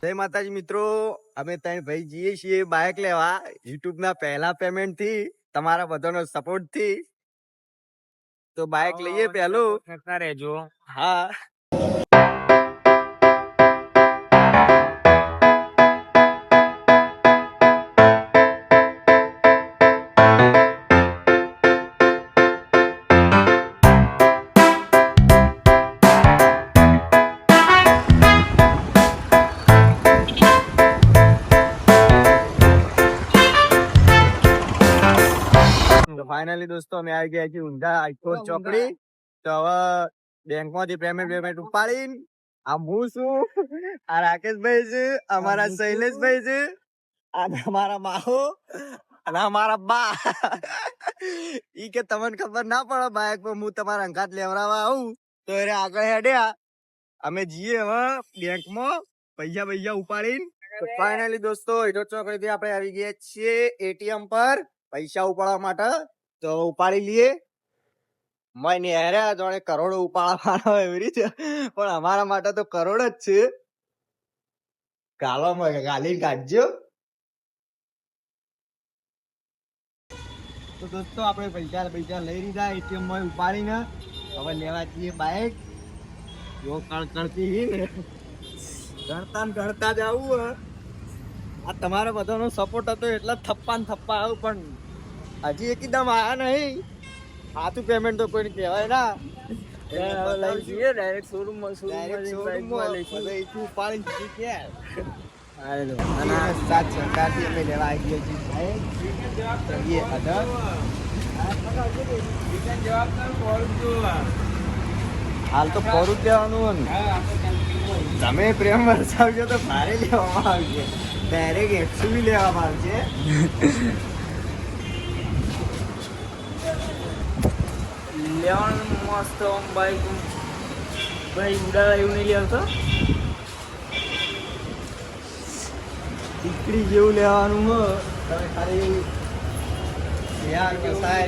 જય માતાજી મિત્રો, અમે ત્યાં ભાઈ જઈએ છીએ બાઇક લેવા યુટ્યુબ ના પહેલા પેમેન્ટ થી, તમારા બધાનો સપોર્ટ થી. તો બાઇક લઈએ પહેલું રહેજો. હા, ફાઇનલી દોસ્તો અમે આવી ગયા છીએ ઊંઝા હાઈકોર્ટ ચોકડી. તો હવે બેંક માંથી પેમેન્ટ ઉપાડીને આ હું છું, આ રાકેશભાઈ છે, અમારા શૈલેષભાઈ છે, અને અમારા માહો અને અમારા બા. ઈ કે તમને ખબર ના પડે બાઇક પર હું તમારા અંગાત લેવડાવવા આવું તો એ આગળ હેડ્યા. અમે જઈએ હવે બેંકમાં પૈસા ઉપાડીને. ફાઇનલી દોસ્તો હાઈકોર્ટ ચોકડી થી આપણે આવી ગયા છીએ એટીએમ પર પૈસા ઉપાડવા માટે. તો ઉપાડી લઈએ. મને હેરે જોડે કરોડો ઉપાડવાનો એવી રીતે, પણ અમારા માટે તો કરોડ જ છે. ગાલી કાઢજો. તો દોસ્તો આપણે પૈસા લઈ લીધા એટીએમ માં ઉપાડીને. હવે લેવા જઈએ બાઇક. જો કણકણતી ગણતા જ આવું. આ તમારો બધાનો સપોર્ટ હતો એટલે થપ્પા આવું, પણ હજી એકદમ આયા નહીં. સાચું પેમેન્ટ તો કોઈને કહેવાય ના. લઈ જઈએ ડાયરેક્ટ શોરૂમ માં લેવા આવી હાલ તો ફોરું લેવાનું. તમે પ્રેમ વરસાવજો તો ભારે લેવામાં આવશે, ડાયરેક્ટ 100 લેવામાં આવશે. લેવાનું મસ્ત બાઈક ભાઈ ઉડાડા એવું નહીં લેવતો. દીકરી જેવું લેવાનું હોય. તમે ખાલી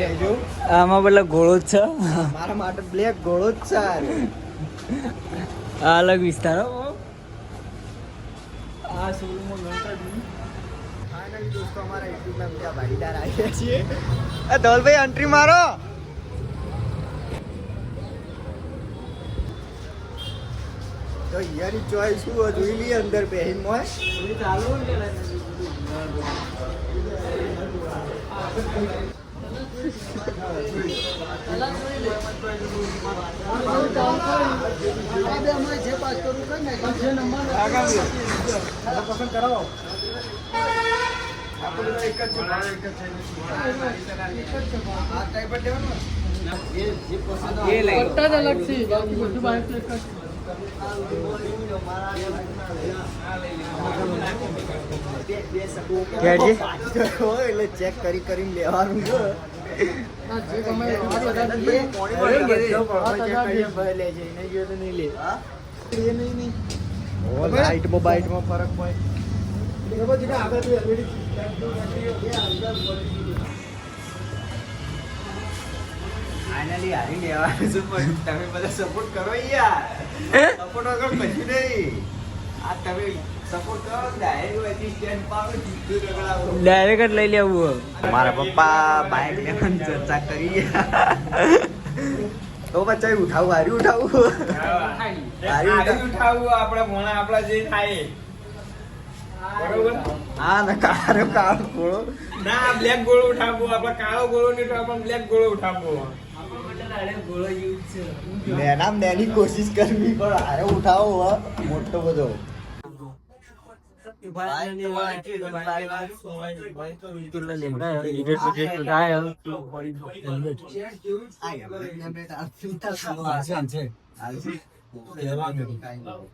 રહેજો. આમાં પેલા ઘોડો જ છે, મારા માટે બ્લેક ઘોડો જ છે. આ અલગ વિસ્તાર. આ શોરૂમમાં ફાઇનલી દોસ્તો અમારા યુટ્યુબના બીજા ભાગીદાર આવ્યા છીએ. ધવલભાઈ એન્ટ્રી મારો. તો યારી ચોઈસ શું જોઈ લઈએ અંદર પહેરીને મોય ચાલુ પસંદ કરાવો. એટલે ચેક કરીને લેવાનું. બાઈટમાં ફરક હોય. ફાઇનલી હારી લેવાનું છે, પણ તમે બધા સપોર્ટ કરો યાર. સપોર્ટ વગર પછી નહીં. આ તમે સપોર્ટ કરો ડાયરેક્ટ ડાયરેક્ટ જ લઈ લેવું. મારા પપ્પા બાઇક લેવાની ચર્ચા કરી. તો બચ્ચા ઉઠાવું હારી ઉઠાવું આપડા મોણા આપડા જે થાય. હા ને કાળો ગોળો ના, બ્લેક ગોળો ઉઠાવવો. આપડે કાળો ગોળો નહીં ઉઠાવવો, બ્લેક ગોળો ઉઠાવવો. નેની કોશિશ કરવી, પણ હારે ઉઠાવો મોટો બધો.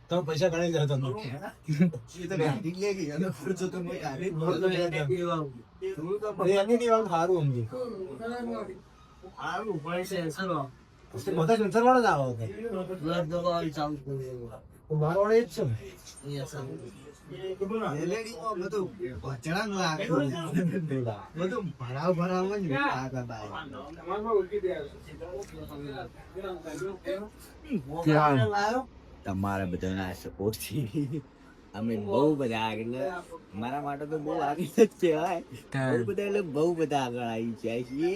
તો પૈસા ગણી લે તમને. સારું બધા સેન્સર વાળો જ આવો મારો વાળો એ જ છે. બધું ભરાવ તમારા બધાના સપોર્ટ થી અમે બહુ બધા આગળ, મારા માટે તો બહુ આગળ જ કહેવાય. બહુ બધા એટલે બહુ બધા આગળ આવી જાય છીએ.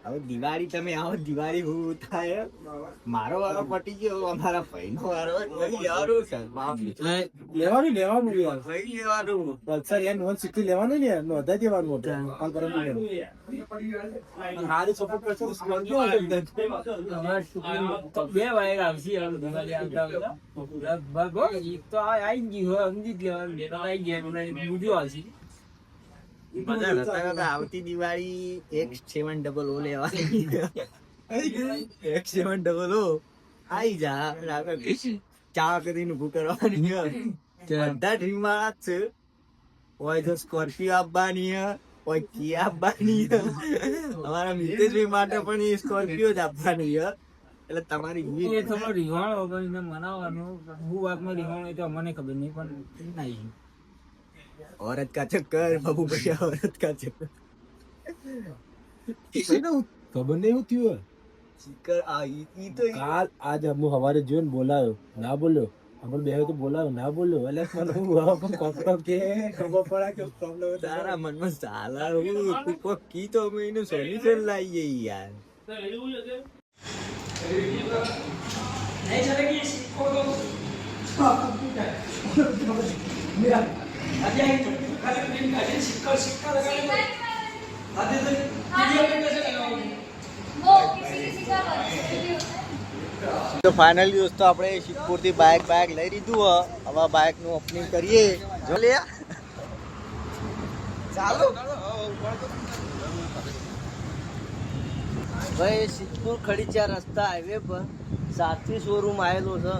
હવે દિવાળી તમે આવો, દિવાળી હું થાય, મારો વારો પટી ગયો, અમારા ભાઈનો વારો નહીં લેવાનું છે. લેવાનું યાર ભાઈ લેવાનું. પલ્સર યાર નોન સિક્કી લેવાનું ને યાર નોંધા દેવાનું મોટું કાલ કરવાનું હારી સપોર્ટ કરશો તો સ્કોર્પિયો આવશે અંદર. બે વાગે આવશે દિવાળી આવતા લગભગ એક તો આવી ગઈ હોય સમજી જ લેવાનું આવી ગયા બીજું આવશે બધા નતા નતા આવતી દિવાળી X700 લેવાની. X700 આઈ જા, ચા કરીને ઉભું કરવાની. બધા ડ્રીમ વાળા જ છે. ઓય તો સ્કોર્પિયો આપવાની, ઓય કિયા આપવાની. અમારા મિત્રશ્રી માટે પણ એ સ્કોર્પિયો જ આપવાની. એટલે તમારી એ થોડો રિવાણ વગર મનાવવાનું. હું વાતમાં રિવાણ હોય તો મને ખબર નહીં પણ નહીં. औरत का चक्कर बाबू भैया, औरत का चक्कर. ખબર નહીં શું થયું ચક્કર આ ઈ તો કાલ આજ હું સવારે જોઈને બોલાયો ના બોલ્યો આપણે બે તો બોલાયો ના બોલ્યો એટલે મને હું કોકડો કે ખબર પડે કે પ્રોબ્લેમ તારા મનમાં સાલા હું તું કોક કી તો અમે એનું સોલ્યુશન લાવીએ યાર. તો ફાઇનલી દોસ્તો આપણે સિદ્ધપુર થી બાઇક લઈ લીધું. હવે બાઇક નું ઓપનિંગ કરીએ. જો લે ચાલો ભાઈ, સિદ્ધપુર ખડીચા રસ્તા હાઈવે પર સાથી શોરૂમ આવેલો છે.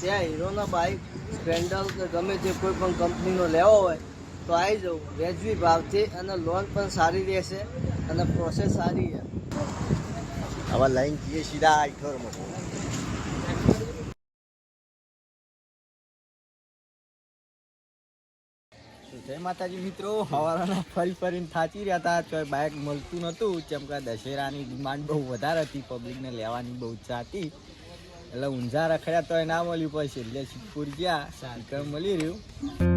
ત્યાં હીરોના બાઇક, સ્પ્લેન્ડર કે ગમે તે કોઈ પણ કંપનીનો લેવો હોય તો આવી જાઉં વ્યાજબી ભાવથી, અને લોન પણ સારી રહેશે અને પ્રોસેસ સારી છે. હવે લઈને જઈએ સીધા આઈઠોરમાં. જય માતાજી મિત્રો, હવાના ફરીને થાચી રહ્યા હતા. તો બાઇક મળતું નહોતું, કેમ કે દશેરાની ડિમાન્ડ બહુ વધારે હતી, પબ્લિકને લેવાની બહુ ઈચ્છા હતી. એટલે ઊંઝા રખડ્યા તો ના મળ્યું. પછી એટલે સિદ્ધપુર ગયા, સાયકલ મળી રહ્યું.